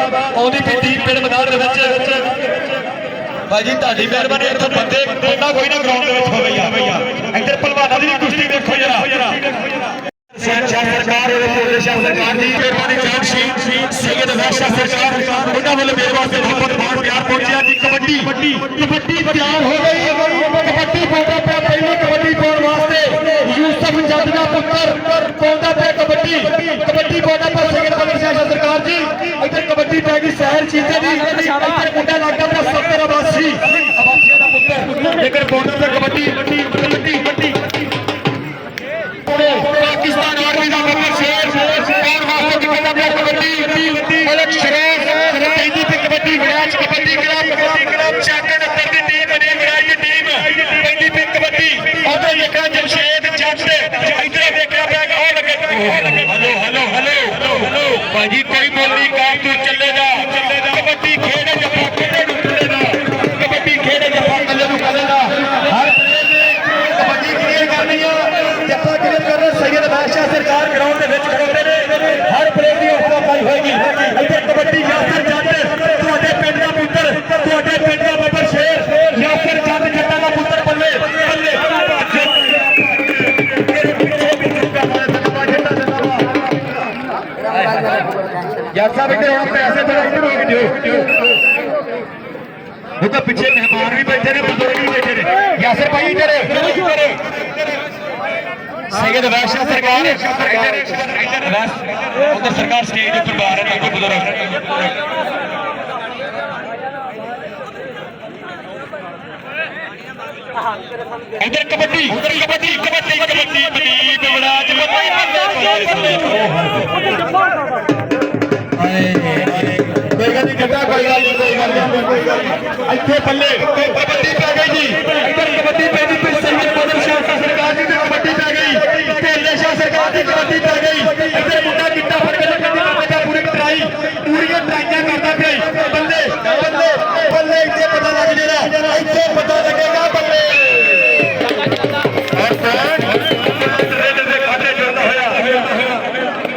ਆਉਂਦੀ ਵੀ ਟੀਮ ਪਿੰਡ ਮੈਦਾਨ ਦੇ ਵਿੱਚ भाई जी ताड़ी मेहरबानी इत्थों बंदे बंदा कोई ना ग्राउंड दे विच होवे यार इधर पहलवानां दी कुश्ती देखो जरा सरकार सरकार दी मेहरबानी जान सैयद बादशाह सरकार उन्हां वाले मेरे वास्ते बहुत बहुत प्यार पहुंचा जी कबड्डी कबड्डी तैयार हो गई कबड्डी पौधा पे पहली कबड्डी पाउण वास्ते यूसुफ जद दा पुत्र पौधा पे कबड्डी पौधा पर सैयद बादशाह सरकार जी इधर कबड्डी पै गई शहर चीते दी इधर मुंडा लागा दा 70 अबासी दा पुत्र लेकिन बॉर्डर पे कबड्डी पाकिस्तान आर्मी का मेंबर शेर और वास्ते दिखाता है कबड्डी मलक शरीफ तेजी पे kabaddi match kabaddi club champion उत्तर दी टीम बनी है टीम पहली पे कबड्डी उधर देखा जमशेद जट इधर देखा बैग और लगे हेलो भाई कोई बोल नहीं काम तू चलेगा कबड्डी खेले जब खेले चलेगा कबड्डी खेले जब चलेगा हर कबड्डी क्लियर करनी है जप्पा क्लियर कर रहे सैयद बादशाह सरकार ग्राउंड के विच खड़ोते ने हर प्लेयर की हौसला अफजाई होगी इधर कबड्डी यासर जट ਤੁਹਾਡੇ ਪਿੰਡ ਦਾ ਪੁੱਤਰ ਤੁਹਾਡੇ ਪਿੰਡ ਦਾ ਬੱਬਰ ਸ਼ੇਰ यासर जट ਜੱਟਾਂ ਦਾ ਪੁੱਤਰ ਬੱਲੇ ਬੱਲੇ यार साहब इधर हम पैसे थोड़ा इधर हो गए वो तो पीछे मेहमान भी बैठे ने बुजुर्ग भी बैठे ने यासर भाई इधर सैयद बादशाह सरकार उधर सरकार स्टेज पर बाहर है ताकि बुजुर्ग इधर कबड्डी ਇੱਥੇ ਬੱਲੇ ਕਬੱਡੀ ਪੈ ਗਈ ਜੀ ਇੱਧਰ ਕਬੱਡੀ ਪੈਦੀ ਪਈ ਸੈਯਦ ਬਾਦਸ਼ਾਹ ਸਰਕਾਰ ਦੀ ਕਬੱਡੀ ਪੈ ਗਈ ਢੇਲੇ ਸ਼ਾਹ ਸਰਕਾਰ ਦੀ ਕਬੱਡੀ ਪੈ ਗਈ ਇੱਧਰ ਮੁੰਡਾ ਗਿੱਟਾ ਫੜ ਕੇ ਲੱਗਾ ਪੂਰੀ ਪੂਰੀਆਂ ਟਰਾਈਆਂ ਕਰਦਾ ਪਿਆ ਬੱਲੇ ਬੱਲੇ ਬੱਲੇ ਇੱਥੇ ਪਤਾ ਲੱਗ ਜਿਹੜਾ ਇੱਥੇ ਪਤਾ ਲੱਗੇਗਾ ਬੱਲੇ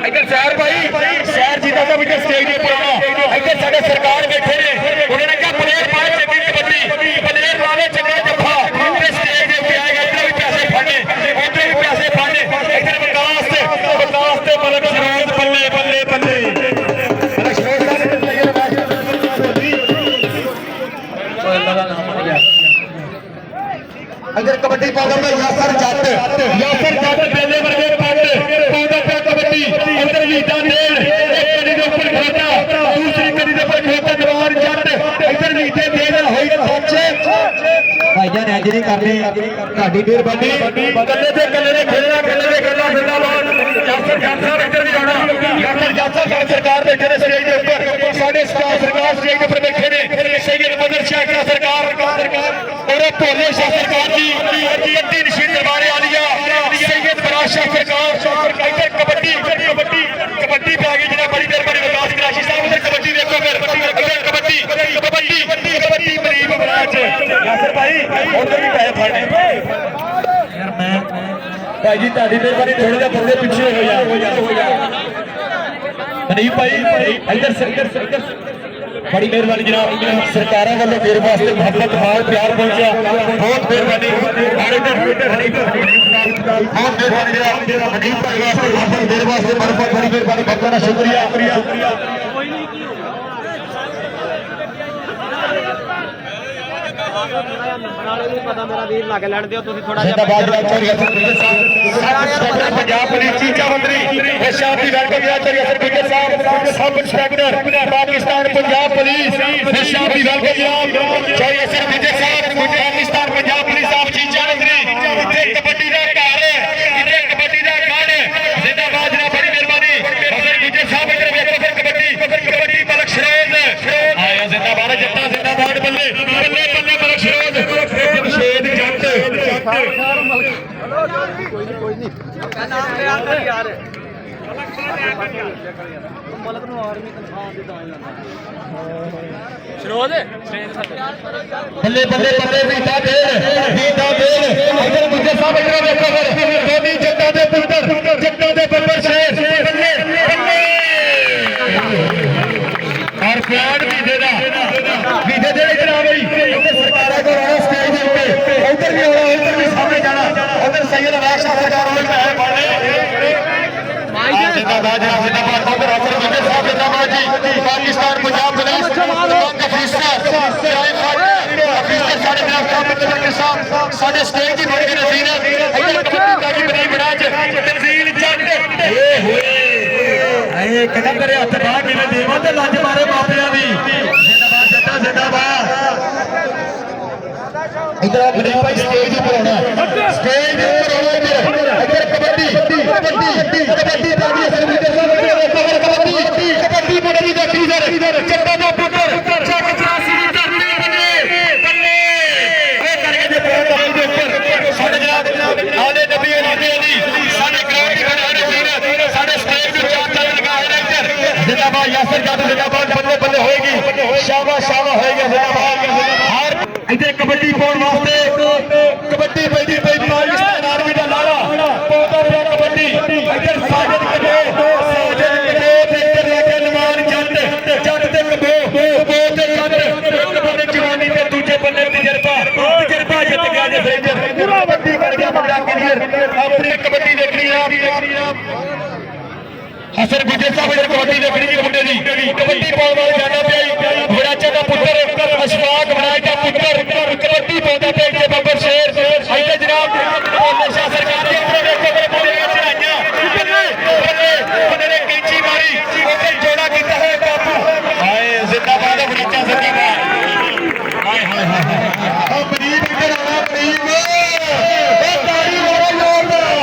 ਇੱਧਰ ਸ਼ਹਿਰ ਭਾਈ ਸ਼ਹਿਰ ਜੀਤਾ ਦਾ ਵਿਕਟ ਸਟੇਜ ਦੇ ਉੱਪਰ ਇੱਧਰ ਸਾਡੇ ਸਰਕਾਰ ਬੈਠੇ ਨੇ ਉਹਨਾਂ ਨੇ ਕਿਹਾ ਪਲੇਅਰ ਪਾਏ ਚੰਗੀ ਕਬੱਡੀ ਪਲੇਅਰ ਪਾਵੇ ਚੰਗਾ ਜੱਫਾ ਤੇ ਸਟੇਜ ਦੇ ਉੱਤੇ ਆਏਗਾ ਇੱਧਰ ਵੀ ਪੈਸੇ ਫੜਨੇ ਉੱਧਰ ਵੀ ਪੈਸੇ ਫੜਨੇ ਇੱਧਰ ਵਿਕਾਸ ਤੇ ਮਲਕ ਸ਼ਰੋਜ਼ ਬੱਲੇ ਬੱਲੇ ਬੱਲੇ ਮਲਕ ਸ਼ਰੋਜ਼ ਦਾ ਇੱਧਰ ਕਬੱਡੀ ਪਾਉਂਦਾ ਪਿਆ यासर जट बेले वर्गे पट पाਉਂਦਾ ਪਿਆ कबड्डी ਇੱਧਰ वीटा डेढ़ एक कड़ी ਦੇ ਉੱਪਰ ਖੜੋਤਾ दूसरी कड़ी ਦੇ ਉੱਪਰ ਖੜੋਤਾ जवान जट ਇੱਧਰ वीटे डेढ़ होई पहुंचे भाईजान इंज नहीं करनी ਤੁਹਾਡੀ ਮਿਹਰਬਾਨੀ ਕੱਲੇ ਤੇ ਕੱਲੇ ਨੇ ਖੇਡਣਾ ਕੱਲੇ ਦੇ ਗੱਲਾਂ ਜ਼ਿੰਦਾਬਾਦ यासर जट ਸਾਹਿਬ ਇੱਧਰ ਵੀ ਆਉਣਾ यासर जट ਸਾਹਿਬ ਸਰਕਾਰ ਬੈਠੇ ਨੇ ਸਟੇਜ ਦੇ ਉੱਪਰ ਸਾਡੇ ਸਟਾਫ ਸਰਕਾਰ ਸਟੇਜ ਦੇ ਉੱਪਰ ਬੈਠੇ ਨੇ ਸੈਯਦ ਬਾਦਸ਼ਾਹ ਸਰਕਾਰ और भोले शाह सरकार जी अद्दी नशीन दरबार आलिया सैयद बादशाह सरकार इधर कबड्डी पै गई जिन्हें बड़ी देर बड़ी विकास कराची साहब उधर कबड्डी देखो फिर कबड्डी मरीब मैच यासर भाई उधर भी पैसे फड़ने यार मैं भाई जी ताड़ी मेहरबानी थोड़े जिहा बंदे पीछे हो जा मनीब भाई इधर बड़ी मेहरबानी जनाब सरकार वालों मेरे वास्ते मोहब्बत हाल प्यार पहुंचा बहुत मेहरबानी बहुत मेहरबानी जनाब हनीफ भाई वास्ते मोहब्बत मेरे वास्ते बहुत बड़ी मेहरबानी बहुत बड़ा शुक्रिया पंजाब पुलिस चीचा मंत्री शांति sub inspector Pakistan Punjab police शांति पाकिस्तान पंजाब पुलिस आप चीचा मंत्री कबड्डी का घर कबड्डी का गढ़ जिंदाबाद जनाब बड़ी मेहरबानी साहब कबड्डी मलक शरोज आया जिंदाबाद जट्टा जिंदाबाद बल्ले बल्ले बल्ले मलक शरोज शेद जट कोई नहीं यार मलक नु आर्मी तनख्वाह दे शरोज बल्ले बल्ले बल्ले वीटा दे इधर मुझे साहब इधर देखो फिर धोनी जट्टा दे पुत्र जट्टा दे बब्बर शेर बल्ले बल्ले और उधर सैयद राशा सरकार होल है बड़े जिंदाबाद जिंदाबाद उधर अफसर विजय साहब जिंदाबाद जी पाकिस्तान पंजाब पुलिस तमाम अफसर साढ़े मेरा साहब साढ़े स्टेज की बड़ी नज़ीर इधर कबड्डी की बड़ी बड़ा तंजील जट ए होए ए कदा करे हत्थ बाहर मिले देवा ते लज मारे मापिया दी जिंदाबाद जट्टा जिंदाबाद इधर गरीब भाई स्टेज ऊपर होना स्टेज ऊपर होना इधर कबड्डी कबड्डी कबड्डी दादी सरवीर साहब कबड्डी कबड्डी बड़ी देखी इधर चट्टा दा पुत्र चक 84 दी धरती बने बल्ले ए करके दे पैर दे ऊपर साडे जनाब आले नबी अली साडे ग्राउंड की बना रहे साडे स्टेज पे चार चार लगा है इधर जिंदाबाद यासर जादू जिंदाबाद बल्ले बल्ले होएगी शाबाश शाबाश होएगा जिंदाबाद हर इधर कबड्डी पाउण वास्ते कबड्डी पैदी पैदी पाकिस्तान आर्मी का नारा पौधा रहा कबड्डी इधर साजद कबो इधर लगे नमान जट जट ते कबो कबो ते जट एक बंदे जवानी ते दूजे बंदे तजर्बा जित गया जे रेंजर पूरा कबड्डी कर गया बंदा क्लियर अपनी कबड्डी देखनी है हसन विजय साहब इधर कबड्डी देखनी जी मुंडे दी कबड्डी पाउण वाले जाना पिया बड़ाचा दा पुत्र अशफाक बनाई दा पुत्र कबड्डी पाउंदा पे इथे बब्बर शेर इधर जनाब नशा सरकार दी उपर देखो मेरे मुंडे ने चढ़ाइयां बल्ले बल्ले बंदे ने कैंची मारी उधर जोड़ा कीता है बापू हाय जिंदाबाद बड़ाचा जिंदाबाद हाय हाय हाय ओ गरीब इधर आना गरीब ओ ताड़ी मारो जोरदार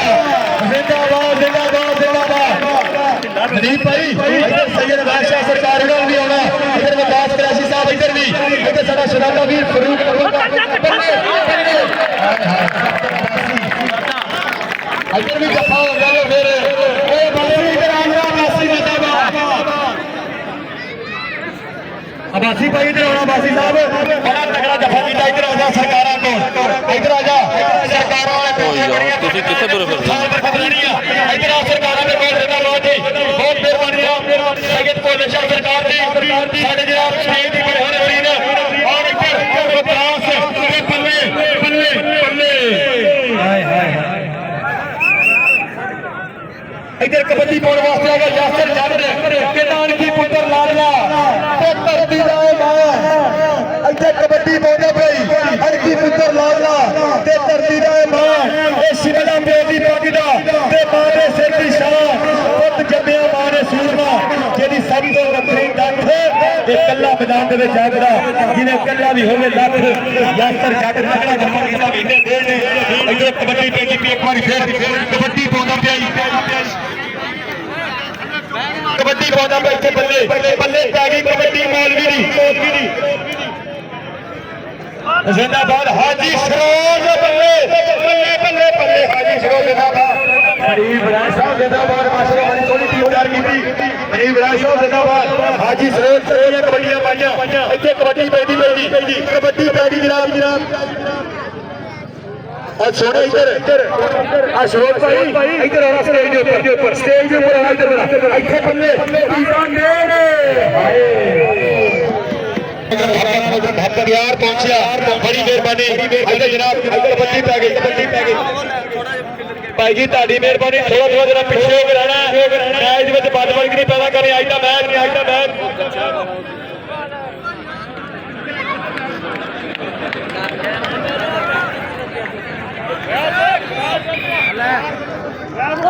जिंदाबाद जिंदाबाद जिंदाबाद गरीब भाई इधर सैयद बादशाह सरकार भी आना इधर विकास कराची साहब इधर भी इधर साडा शराबा वीर फरूक इधर भी जफा हो गया फिर ए बासी इधर आ गया बासी जिंदाबाद अबासी भाई इधर आना बासी साहब बड़ा तगड़ा जफा कीता इधर आ जा सरकारां को इधर आ जा सरकारां वाले ਤੁਸੀਂ ਕਿੱਥੇ ਤੁਰੇ ਫਿਰਦੇ इधर आ सरकारां दे कोल जिंदाबाद जी बहुत मेहरबानी सैयद कोल शाह सरकार दी साडे जनाब स्टेज दी बड़े होने लीन और इधर विकास बल्ले बल्ले बल्ले हाय हाय इधर कबड्डी पाउण वास्ते आ गया यासर जट के नानकी पुत्र लाडला ते धरती दा मां इधर कबड्डी पाउंदा पई हरकी पुत्र लाडला ते धरती दा मां ए शिमला बेदी पगदा ते मां दे सिर दी शान पुत जम्मिया मां ने सूरमा जेदी सब तो वखरी डठ ए कल्ला मैदान दे विच आगदा जिने कल्ला भी होवे लख यासर जट तगड़ा जम्मा कीता महीने डेढ़ ने इधर कबड्डी पेदी पई एक बारी फिर कबड्डी पाउंदा पई कबड्डी पाउंदा पे इत्थे बल्ले बल्ले पै गई कबड्डी मौलवी दी जिंदाबाद हाजी सरोज बल्ले बल्ले बल्ले बल्ले हाजी सरोज जिंदाबाद गरीब राज साहब जिंदाबाद माशाल्लाह बड़ी सोहनी टीम तैयार कीती गरीब राज साहब जिंदाबाद हाजी सरोज ये कबड्डियां पाइयां इत्थे कबड्डी पैदी कबड्डी पै गई जनाब और सोने इधर अशोक भाई इधर आना स्टेज के ऊपर स्टेज के ऊपर आना इधर इथे बल्ले यार पहुंचा बड़ी मेहरबानी इधर जनाब कबड्डी पै गई भाई जी ताड़ी मेहरबानी थोड़ा थोड़ा जरा पिछले हो के रहना मैच में बदबलगी नहीं पैदा करें अज का मैच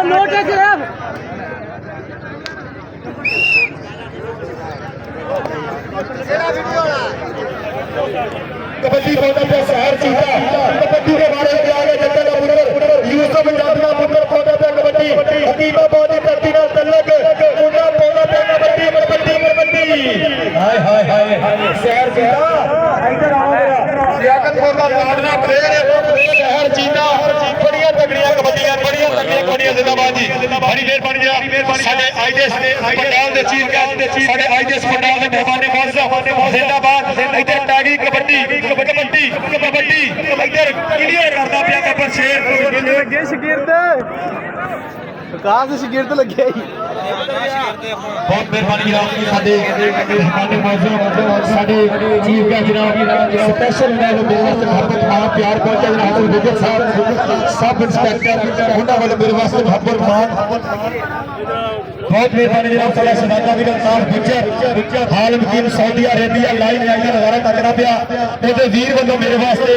नोट है सिर्फ कबड्डी पौधा पे शहर जीता कबड्डी के बारे में आगे जट्टा का पुत्र यूसुफ जादवा पुत्र पौधा पे कबड्डी हकीमा पौधे धरती ना तल्लक मुंडा पौधा पे कबड्डी कबड्डी कबड्डी हाय हाय हाय शहर जीता इधर आओ सियाकत पौधा लाडना प्लेयर शहर जीता बड़ियां तगड़ियां कबड्डियां बड़ियां जिंदाबाद जी बड़ी मेहरबानी साडे आईदेस पंडाल दे चीफ साडे आईदेस पंडाल दे मेहमान मौजूद जिंदाबाद इधर टैगी कबड्डी कबड्डी कबड्डी इधर क्लियर करदा पिया कबर शेर लगे शगिर्द विकास शगिर्द लगे ही बहुत मेहरबानी जनाब साडे साडे चीफ गेस्ट जनाब स्पेशल मेरे वास्ते मोहब्बत मान प्यार पहुंचा जनाब विजय साहब सब इंस्पेक्टर उन्होंने वाले मेरे वास्ते मोहब्बत मान बहुत मेहरबानी जनाब साडा शहजादा भी अल्ताफ गुज्जर हाल मुकीम सऊदी अरेबिया लाइव लाइव नजारा तकना पिया ਉਹਦੇ ਵੀਰ ਵੱਲੋਂ ਮੇਰੇ ਵਾਸਤੇ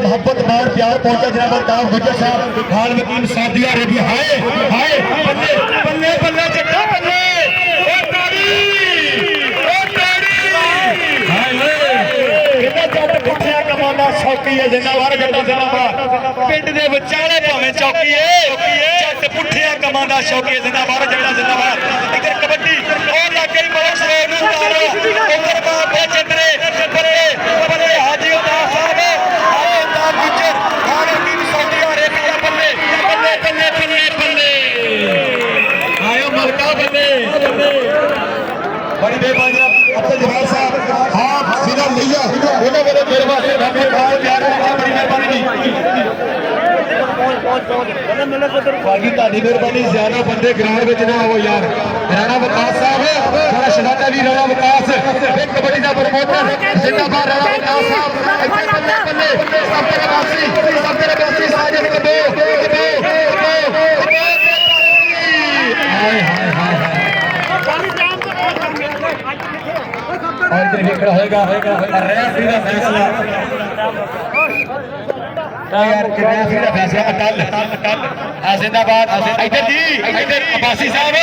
ਮੁਹੱਬਤ ਮਾਨ ਪਿਆਰ ਪਹੁੰਚਿਆ ਜਨਾਬ ਅਲਤਾਫ ਗੁੱਜਰ ਸਾਹਿਬ ਹਾਲ ਮੁਕੀਮ ਸਊਦੀ ਅਰੇਬੀਆ ਹਾਏ ਹਾਏ ਬੱਲੇ ਬੱਲੇ ਬੱਲੇ ਜੱਟਾ ਬੱਲੇ ਓ ਤਾੜੀ ਹਾਏ ਕਿੰਨਾ ਜੱਟ ਪੁੱਠਿਆ ਕਮਾਉਂਦਾ ਸ਼ੌਕੀ ਹੈ ਜਿੰਦਾਬਾਦ ਜੱਟਾ ਜਿੰਦਾਬਾਦ ਪਿੰਡ ਦੇ ਵਿਚਾਲੇ ਭਾਵੇਂ ਚੌਕੀ ਏ ਜੱਟ ਪੁੱਠਿਆ ਕਮਾਉਂਦਾ ਸ਼ੌਕੀ ਜਿੰਦਾਬਾਦ ਜੱਟਾ ਜਿੰਦਾਬਾਦ ਇੱਧਰ ਕਬੱਡੀ ਉਹ ਲੱਗ ਗਈ ਬੜਾ ਸ਼ੋਰ ਨੂੰ ਉਤਾਰੋ ਉੱਧਰ ਬਾਬੇ ਚੰਦਰੇ ਬੱਲੇ ਬੱਲੇ ਹਾਜੀ ਉਦਾਸ ਸਾਹਿਬ ਆਏ ਉਦਾਸ ਗੁੱਜਰ ਹਾਲੇ ਵੀ ਸੌਦੀ ਅਰੇਬੀਆ ਬੱਲੇ ਬੱਲੇ ਬੱਲੇ ਬੱਲੇ ਬੱਲੇ ਆਇਓ ਮਲਕਾ ਬੱਲੇ बड़ी बेबानी अब्दुल जवाब साहब हाँ सीधा लिया उन्होंने मेरे वास्ते बहुत प्यार बड़ी मेहरबानी बाकी ताड़ी मेहरबानी ज्यादा बंदे ग्राउंड में ना हो यार राणा विकास साहब सारा शहजादा भी राणा विकास कबड्डी का प्रमोटर जिंदाबाद राणा विकास साहब बल्ले बल्ले सब तेरे बासी साजिद कबो हाय हाय हाय और इधर भी खड़ा होएगा रेफरी का फैसला यार रेफरी का फैसला अटल जिंदाबाद इधर जी इधर अब्बासी साहब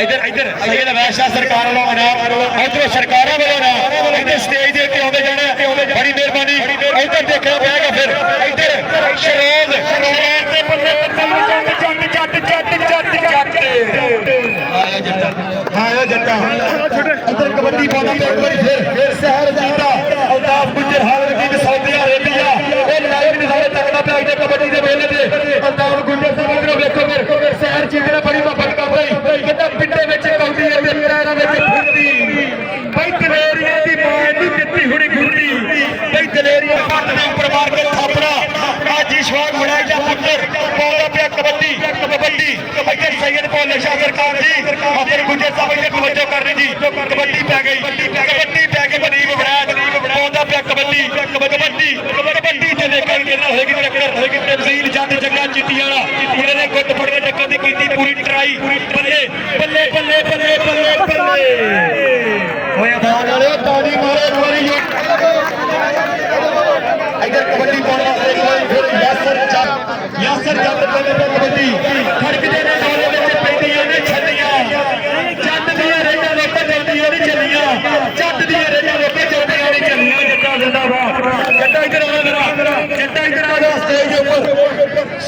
इधर इधर सैयद अवैध शाह सरकार वालों इनाम इधर सरकारों वालों ना इधर स्टेज दे के आते जाने बड़ी मेहरबानी इधर देखना पड़ेगा फिर इधर शरोज के बल्ले आया जट्टा इधर कबड्डी पाना पे एक बार फिर शहर जीता अल्ताफ गुज्जर हाल की सऊदी अरेबिया वो लाइव नजारे तकना पे इधर कबड्डी दे मेले ते अल्ताफ गुज्जर साहब इधर देखो फिर शहर जीतने बड़ी मोहब्बत कर रही कितना पिंडे विच कौदी है ते पैरां विच फिरदी भाई दलेरिया दी मां दी दित्ती हुणी गुंडी भाई दलेरिया पट दे ऊपर मार के थापड़ा आज ईश्वाक बनाई जा पुत्र पौधा पे कबड्डी कबड्डी इधर सैयद पौले शाह सरकार जी अपने गुज्जर साहब इधर तवज्जो कर रही जी कबड्डी पै गई बनीब बरात पौधा पे कबड्डी कबड्डी कबड्डी ते देखण के ना होगी टक्कर होगी तहसील जट जग्गा चिट्टी वाला उन्होंने गुੱਟ फड़ के टक्कर दी कीती पूरी ट्राई बल्ले बल्ले बल्ले बल्ले बल्ले बल्ले होया बाल वाले ताड़ी मारे दुआरी इधर कबड्डी पाने वास्ते एक बार फिर यासर जट पहले पे कबड्डी खड़कदे ने डोले विच पैंदियां ने छड्डियां जट दियां रेडां लोकां चलदियां नहीं चलियां जट दियां रेडां लोकां चलदियां नहीं चलियां जट्टा जिंदाबाद जट्टा इधर आना जट्टा इधर आना स्टेज के ऊपर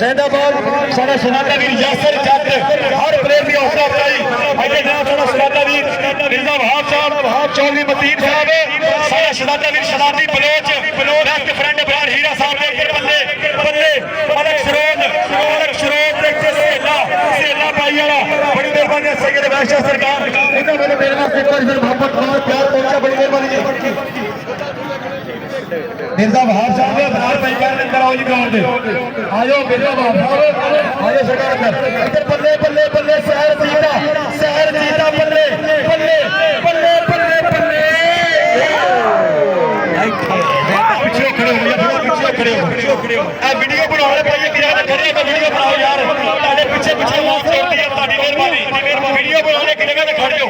जिंदाबाद साडा शहजादा वीर यासर जट हर प्लेयर की हौसला अफजाई इधर जनाब साडा शहजादा वीर मिर्जा वहाब साहब चौधरी मतीन साहब साडा शहजादा वीर शरारती बलोच बेस्ट फ्रेंड बयान हीरा साहब ने बल्ले बल्ले अलग सरोज देखते सेला पाई वाला बड़ी मेहरबानी सैयद वैश्य सरकार इधर मेरे वास्ते एक बार फिर मोहब्बत और प्यार पहुंचा बड़ी मेहरबानी मिर्जा वहाब साहब ने बनार पैकार अंदर आओ जी ग्राउंड में आयो मिर्जा वहाब साहब आयो सरकार इधर बल्ले बल्ले बल्ले शहर जीता बल्ले बल्ले बल्ले बल्ले बल्ले पिछले खड़े हो पिछले खड़े हो वीडियो बनाने पाइए किराया खड़े तो वीडियो बनाओ यार ताले पीछे आवाज छोड़ती है ताड़ी मेहरबानी वीडियो बनाने की जगह खड़े हो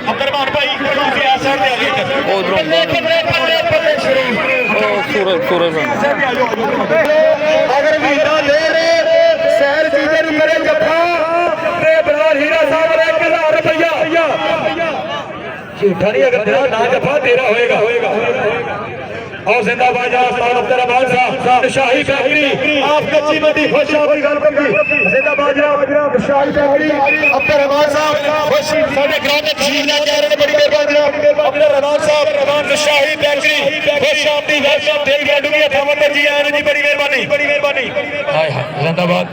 अब्दुलरमान भाई ਤੁਸੀਂ ਆ ਸਕਦੇ ਆ बल्ले बल्ले बल्ले बल्ले सूरज अगर वीरा ले रे शहर जीते नु करे जफा ते बलाल हीरा साहब रे 1000 रुपया झूठा नहीं अगर तेरा ना जफा तेरा होएगा और जिंदाबाद अब्दुलरहमान साहब शाही फैक्ट्री आप कच्ची मंडी खुश आपकी गल कर जिंदाबाद शाही फैक्ट्री अब्दुलरहमान साहब खुश साडे ग्राउंड में तशरीफ लेके आ रहे हैं बड़ी मेहरबानी अब्दुलरहमान साहब शाही फैक्ट्री खुश आपकी वेलकम दिल गाडू की अथावत जी आए जी बड़ी मेहरबानी हाय हाय जिंदाबाद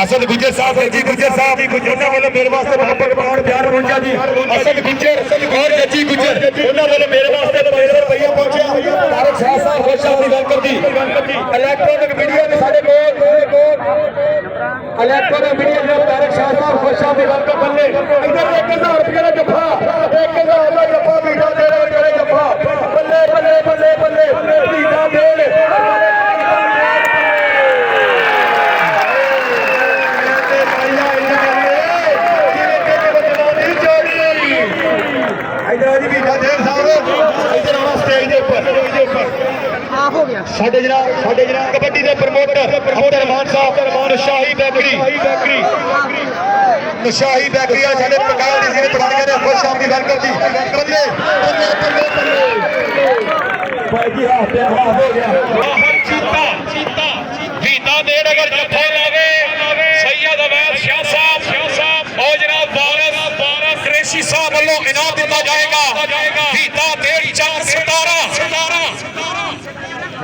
असद गुज्जर साहब जी गुज्जर साहब उन्होंने वालों मेरे वास्ते मोहब्बत मान प्यार पहुंचा जी असद गुज्जर और जी गुज्जर उन्होंने वालों मेरे वास्ते 200 रुपया पहुंचा तारक शाह साहब खुश आपकी वेलकम जी इलेक्ट्रॉनिक मीडिया में साडे कोल इलेक्ट्रो ने मीडिया जो तारक शाह साहब खुशा दी गल तो बल्ले इधर 1000 रुपए का जफा 1000 का जफा बीटा दे रहे जफा बल्ले बल्ले बल्ले बल्ले बीटा दे ਸਾਡੇ ਜਨਾਬ ਕਬੱਡੀ ਦੇ ਪ੍ਰਮੋਟਰ ਰਮਾਨ ਸਾਹਿਬ ਨਸ਼ਾਹੀ ਬੈਕਰੀ ਆ ਸਾਡੇ ਪ੍ਰਕਾਸ਼ ਜੀ ਦੇ ਪੁਰਾਣੇ ਨੇ ਖੁਸ਼ ਸ਼ਾਮ ਦੀ ਗੱਲ ਕਰਦੀ ਬੱਲੇ ਭਾਈ ਜੀ ਹੋ ਗਿਆ ਚੀਤਾ ਵੀਤਾ ਦੇ ਅਗਰ ਜੱਫਾ ਲਾਵੇ ਸੈਯਦ ਅਵੈਦ ਸ਼ਾਹ ਸਾਹਿਬ ਉਹ ਜਨਾਬ ਵਾਰਿਸ ਕ੍ਰੇਸ਼ੀ ਸਾਹਿਬ ਵੱਲੋਂ ਇਨਾਮ ਦਿੱਤਾ ਜਾਏਗਾ ਵੀਤਾ ਦੇ 417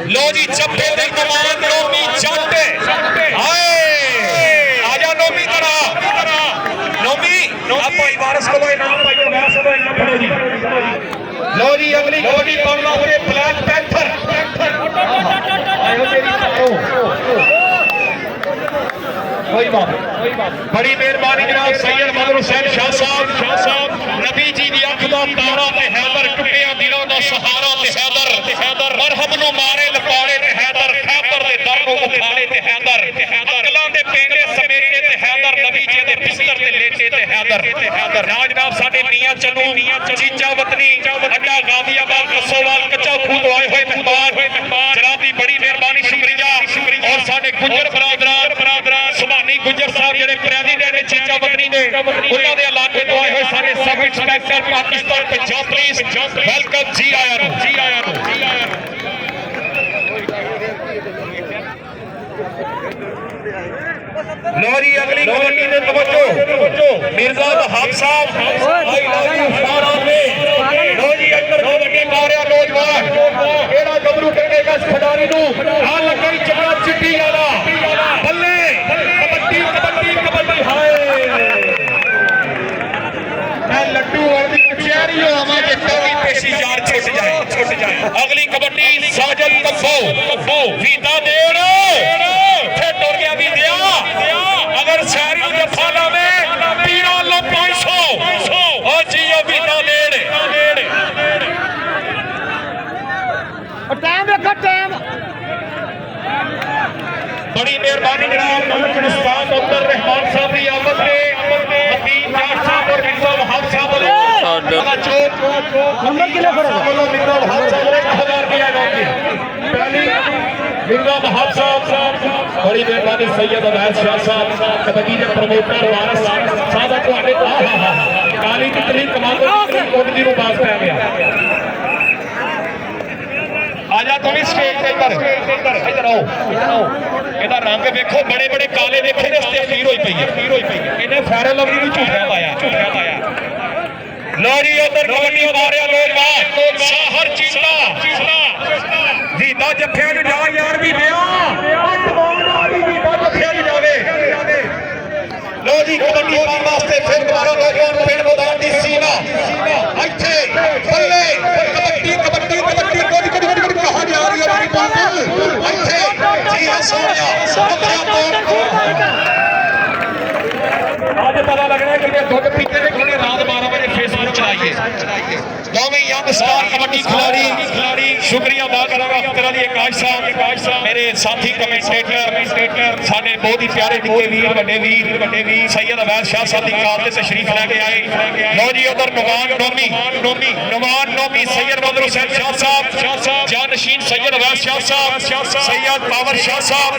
लो जी चप्पे दे कमान नोमी चंदे आए आजा नोमी करा नोमी आप भाई वारिस को इनाम भाई मैं सब इनाम फड़ो जी लो जी अगली कबड्डी पावला होरे ब्लैक पैंथर आयो तेरी कोई बात बड़ी मेहरबानी जनाब सैयद मदर हुसैन शाह साहब नबी जी दी अख दा तारा ते हैदर टुटिया दिलों दा सहारा ते हैदर मरहम नु मारे लपाड़े ते हैदर खैबर दे दर नु उखाड़े ते हैदर अकलां दे पेंडे समेटे ते हैदर नबी जी दे बिस्तर ते लेटे ते हैदर ना जनाब साडे मियां चन्नू चीचा वतनी अड्डा गाजियाबाद कसोवाल कच्चा खूद आए हुए मेहमान जनाब दी बड़ी मेहरबानी शुक्रिया और साडे गुजर बरादरान सुभानी गुजर साहब जेडे प्रेसिडेंट चीचा वतनी ने उन्हां दे इलाके तो आए हुए सारे sub inspector Pakistan Punjab police welcome ji आया लोरी अगली कबड्डी में तवज्जो मिर्जा वहाब साहब I love you for always लोरी अंदर कबड्डी मारिया नौजवान एड़ा गबरू कहने का खिलाड़ी नु आ लगई चपड़ा चिट्टी वाला बल्ले कबड्डी हाय मैं लड्डू वाली कचहरी आवा के तोड़ी पेशी यार छुट जाए अगली कबड्डी साजन कब्बो वीता देर थे टुर गया भी दिया अगर शहरी जफा लावे पीरा लो 500 और जियो वीता देर टाइम देखो टाइम बड़ी मेहरबानी जनाब बलूचिस्तान अब्दुल रहमान साहब की आमद में हकीम जाट साहब और मिर्जा वहाब साहब नंबर किलो करो मिर्जा वहाब साहब ने 1000 रुपया इनाम दिया पहली मिर्जा वहाब साहब बड़ी मेहरबानी सैयद अवैद शाह साहब कबड्डी के प्रमोटर वारिस साहब ਤੁਹਾਡੇ ਕਾਲੀ ਕਿਤਨੀ ਕਮਾਂਡੋ ਕੋਟ ਦੀ ਨੂੰ ਬਾਸ ਪੈ ਗਿਆ आजा तुम स्टेज पे इधर आओ ਇਹਦਾ रंग देखो बड़े बड़े काले देखे ने उसते फीर होई पई है ਇਹਨੇ फैरल लवली ਨੂੰ ਝੂਠਿਆ ਪਾਇਆ लो जी उधर कबड्डी मारिया नौजवान साहर चीता जीता जफिया च जा यार भी दिया जीता जफिया च जावे लो जी कबड्डी पाने वास्ते फिर दोबारा नौजवान पिंड मैदान दी सीमा ਇੱਥੇ ਬੱਲੇ कबड्डी कहां जा रही है मेरी बात ਇੱਥੇ जी हां सोनिया आज पता लग रहा है कि मैं दुध पीते ने थोड़ी रात 12 बजे फेसबुक चलाइए नौवीं यंग स्टार कबड्डी खिलाड़ी शुक्रिया अदा करूंगा अख्तर अली आकाश साहब मेरे साथी कमेंटेटर साडे बहुत ही प्यारे निके वीर वड्डे वीर सैयद अवैद शाह साहब दी कार ते तशरीफ लेके आए लो जी उधर नवान नोमी सैयद मदर हुसैन शाह साहब जानशीन सैयद अवैद शाह साहब सैयद पावर शाह साहब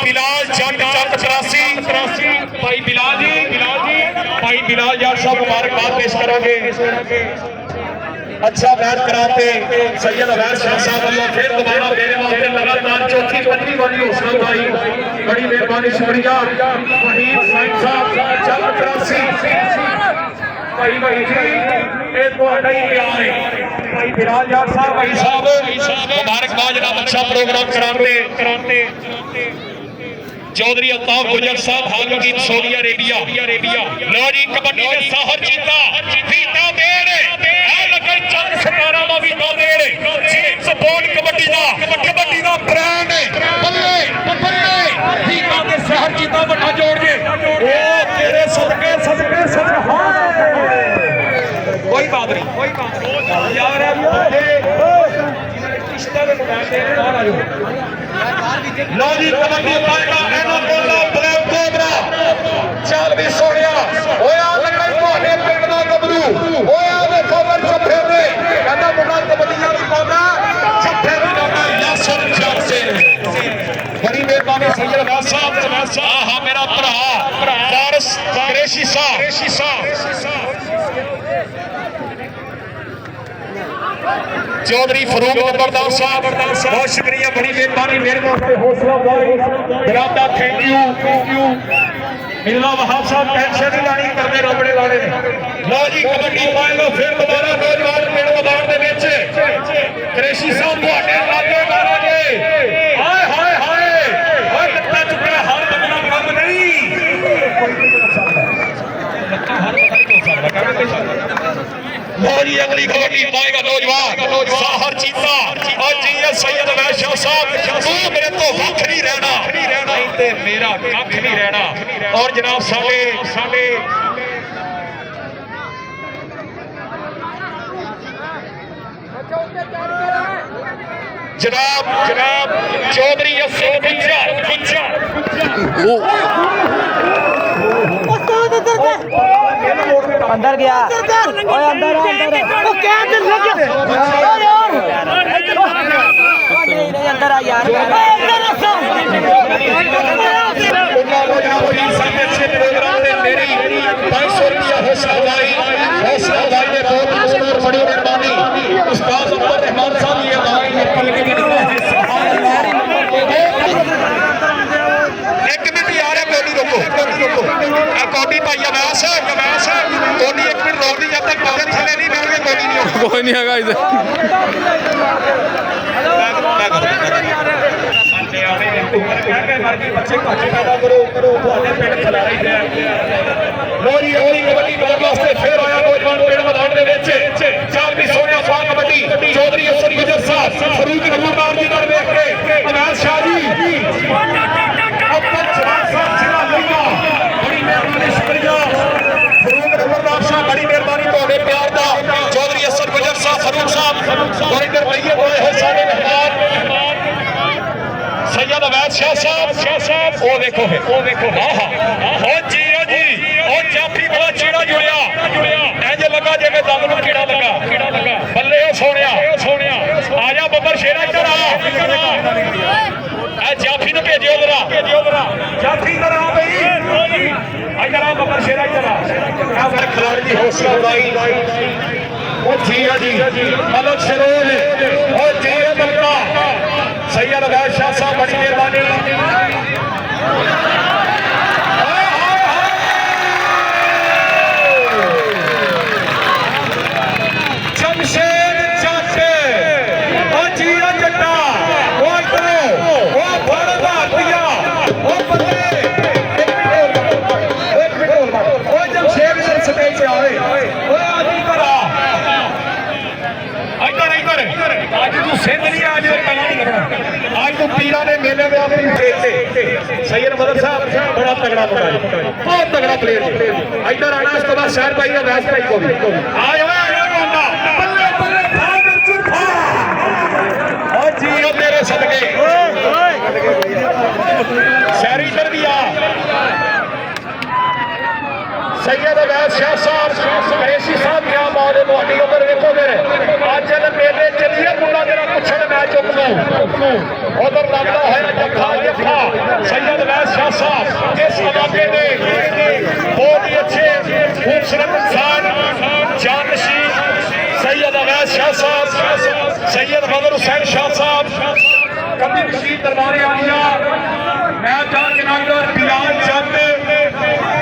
बिलाल जट 83 भाई बिलाल यार साहब मुबारकबाद पेश करोगे अच्छा मैच कराते सैयद अवैद शाह साहब वालों फिर दोबारा मेरे वास्ते लगातार चौथी पत्नी वाली हौसला भाई बड़ी मेहरबानी शुक्रिया वहीद साइद साहब जल 83 भाई ये ਤੁਹਾਡਾ ही प्यार है भाई बिलाल यार साहब भाई साहब मुबारकबाद जनाब अच्छा प्रोग्राम कराते चौधरी अल्ताफ गुजर साहब हालगीत सऊदी अरेबिया लो जी कबड्डी दे साहर जीता वीता देर आ लगे चंद सतारा दा वीता देर जीत सपोर्ट कबड्डी दा ब्रांड बल्ले वीता दे साहर जीता बड़ा जोड़ बात नहीं यार लो जी कबड्डी पाएगा एनाकोंडा ब्लैक कोबरा चल भी सोनिया होया लगना ਤੁਹਾਡੇ ਪਿੰਡ ਦਾ ਗੱਭਰੂ ਹੋਇਆ ਵੇਖੋ ਵਰ ਛੱਫੇ ਨੇ ਕਹਿੰਦਾ ਮੁੰਡਾ ਕਬੱਡੀਆਂ ਵੀ ਪਾਉਂਦਾ ਛੱਫੇ ਵੀ ਲਾਉਂਦਾ ਯਾਸਰ ਜਾਸੇ बड़ी मेहरबानी सैयद अवैध साहब हाँ मेरा भरा वारिस कुरैशी साहब चौधरी फरूक नंबरदार साहब बहुत शुक्रिया बड़ी मेहरबानी मेरे वास्ते हौसला जनाब दा थैंक यू मिलना वहाब साहब टेंशन नहीं लानी करने रोबड़े वाले लो जी कबड्डी पाएगा फिर दोबारा नौजवान पिंड मैदान दे विच कुरैशी साहब ਤੁਹਾਡੇ ਲਾਗੇ ਕਰਾਂਗੇ हाय हाय हाय लत्ता चुकड़ा हर बंदा कम नहीं लत्ता हर बंदा नहीं हो सकदा लो जी अगली कबड्डी पाएगा नौजवान साहर चीता और जी सैयद अवैध शाह साहब तू मेरे तो कख नहीं रहना नहीं ते मेरा कख नहीं रहना और जनाब साडे जनाब चौधरी अंदर गया ओए अंदर वो क्या अंदर लग गया अंदर आ यार मेरी 500 रुपया हौसला अफजाई ने बहुत बड़ी मेहरबानी उस्ताद अब्दुल रहमान साहब एक मिनट यार कोडी रोको कोडी भाई अवैस कोडी एक मिनट रोक दी जब तक पगन थले नहीं बैठ के कोडी नहीं कोई नहीं आएगा इधर बच्चे पैदा करो पिंड खिला रही लो जी अगली कबड्डी मेरे वास्ते फिर आया नौजवान पिंड मैदान दे विच चल भी सोनिया स्वाग कबड्डी चौधरी असद गुजर साहब फरूक नंबरदार जी नाल वेख के अवैध शाह जी अब्दुल जवाब साहब जिला लईया बड़ी मेहरबानी शुक्रिया फरूक नंबरदार साहब बड़ी मेहरबानी ਤੁਹਾਡੇ प्यार दा चौधरी असद गुजर साहब फरूक साहब बड़ी देर लईए होए है साडे मेहमान सैयद अवैध शाह साहब ओ देखो हां जी ओ जाफी बड़ा चीड़ा जुड़िया इंज लगा जिवें दम नूं कीड़ा लगा बल्ले ओ सोनिया आ जा बब्बर शेरा इधर आ जाफी नूं भेजियो जरा जाफी इधर आ भाई इधर आ बब्बर शेरा इधर आ मेरे खिलाड़ी दी हौसला अफजाई ओ जी मलक शरोल ओ जी बल्ला सैयद अवैध शाह साहब बड़ी मेहरबानी जमशेद जट ओ जीरा जट्टा ओ इधरो ओ फड़ भारतीया ओ बंदे एक मिनट ओ जमशेद सर स्टेज पे आए ओ आदि करा इधर आज तू सिंध नहीं आज कला नहीं करना आज तू पीरा ने मेले में अपनी स्टेज पे सैयद मदद साहब बड़ा तगड़ा मुंडा है बहुत तगड़ा प्लेयर इधर आना इसके बाद शहर भाई और वैस भाई को भी आज आया मुंडा बल्ले फादर चुखा और जी ओ तेरे सदके शहरी इधर भी आ सैयद अवैध शाह साहब कुरैशी साहब क्या बात है ਤੁਹਾਡੀ ਉਮਰ ਵੇਖੋ ਫਿਰ ਅੱਜ ਜਦ ਮੇਲੇ ਚੱਲੀਏ ਮੁੰਡਾ ਤੇਰਾ ਪੁੱਛਣ ਮੈਂ ਚੁੱਕ ਲੂੰ ਉਧਰ ਲੱਗਦਾ ਹੋਇਆ ਜੱਫਾ सैयद अवैध शाह साहब इस इलाके ਦੇ बहुत ही अच्छे खूबसूरत इंसान जानशीन सैयद अवैध शाह साहब सैयद बदर हुसैन शाह साहब कभी मशीद दरबारे आलिया मैं जान के नाम बिलाल चंद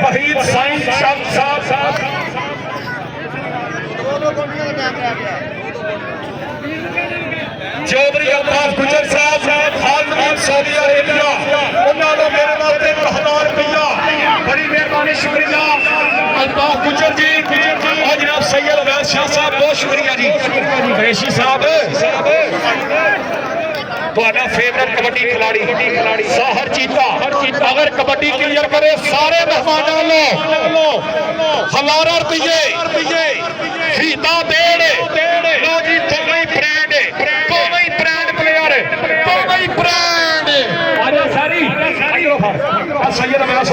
वहीद साइंस साहब चौधरी अब्बास गुजर साहब खालदीन सऊदी अरेबिया उन्होंने मेरे वास्ते 1000 रुपया बड़ी मेहरबानी शुक्रिया अब्बास गुजर जी और जनाब सैयद अवैध शाह साहब बहुत शुक्रिया जी कुरैशी साहब ਤੁਹਾਡਾ फेवरेट कबड्डी खिलाड़ी साहर चीता अगर कबड्डी क्लियर करे सारे मेहमानों लो 1000 रुपये फीता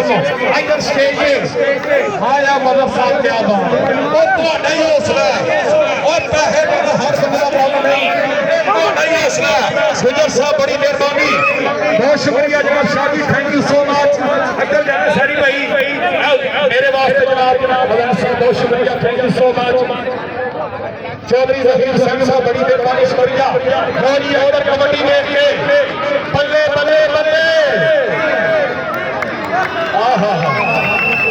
इधर स्टेज पे आया मदर साहब क्या बात और ਤੁਹਾਡਾ ਹੀ ਹੌਸਲਾ और पैसे का हर बंदा मुल नहीं ਤੁਹਾਡਾ ਹੀ हौसला गुजर साहब बड़ी मेहरबानी बहुत शुक्रिया जनाब Shah ji thank you so much इधर जाना सारी भाई मेरे वास्ते जनाब मदर साहब बहुत शुक्रिया thank you so much Chaudhary Zaheer Singh साहब बड़ी मेहरबानी शुक्रिया बहुत ही उधर कबड्डी देख के बल्ले बल्ले बल्ले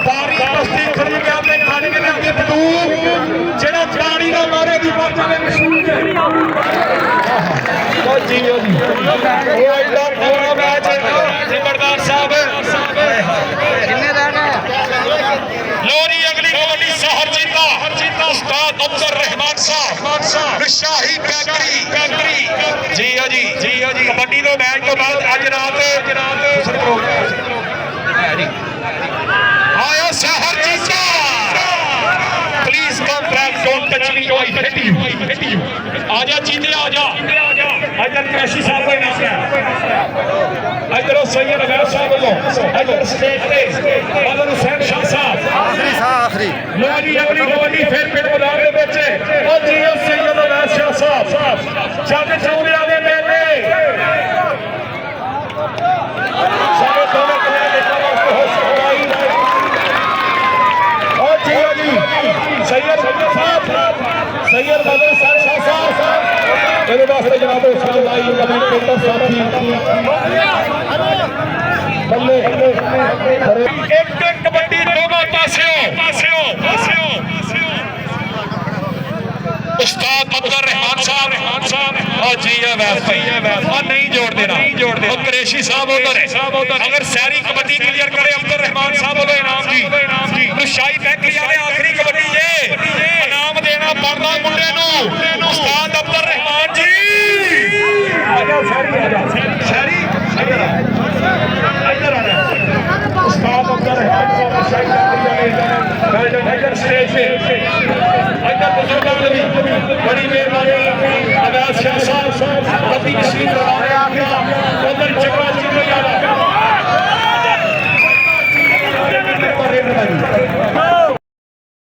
तारी बस्ती खड़ी के आपने खाने के लिए बंदूक जेड़ा पानी ना मारे दी बात में मशहूर है बहुत जी जी वो एकदम पूरा मैच जबरदस्त साहब कितने रन है लोरी अगली कबड्डी शहर जीता उस्ताद अब्दुल रहमान साहब शाही कैकरी जी कबड्डी दो मैच तो बाद आज रात आया शहर जीता please come back don't touch me I hit you आजा जीते आजा इधर कैशी साहब को नाम है इधर सैयद अवैध साहब वालों इधर स्टेज पे मदन हुसैन शाह साहब आखिरी लोरी अगली कबड्डी फिर पिंड मैदान ਦੇ ਵਿੱਚ ਉਹ ਜੀ ਸੈयਦ ਅਵੈਧ ਸ਼ਾਹ ਸਾਹਿਬ ਜੱਗ ਚੌਂਦਿਆਂ ਦੇ ਮੇਲੇ ਸਾਰੇ ਦੋਵੇਂ ਕਮਰੇ ਦੇ ਵਾਸਤੇ ਹੋ ਸਫਾਈ ਉਹ ਜੀ ਸੈयद ਸਾਹਿਬ सैयद मदन हुसैन शाह साहब मेरे वास्ते जनाब हुसैन भाई कमेंटेटर साथी बल्ले एक कबड्डी दोनों पासियों उस्ताद अब्दुल रहमान साहब और जी अवैध भाई और नहीं जोड़ देना और कुरैशी साहब उधर अगर सारी कबड्डी क्लियर करे अब्दुल रहमान साहब बोलो इनाम जी शाही बैंक लिया आखिरी कबड्डी ये इनाम देना पड़ता मुंडे नु उस्ताद अब्दुल रहमान जी सारी इधर आना उस्ताद अब्दुल रहमान साहब शाही बैंक लिया स्टेज पे इधर बुजुर्गों ने भी बड़ी मेहरबानी अवैध शाह साहब कभी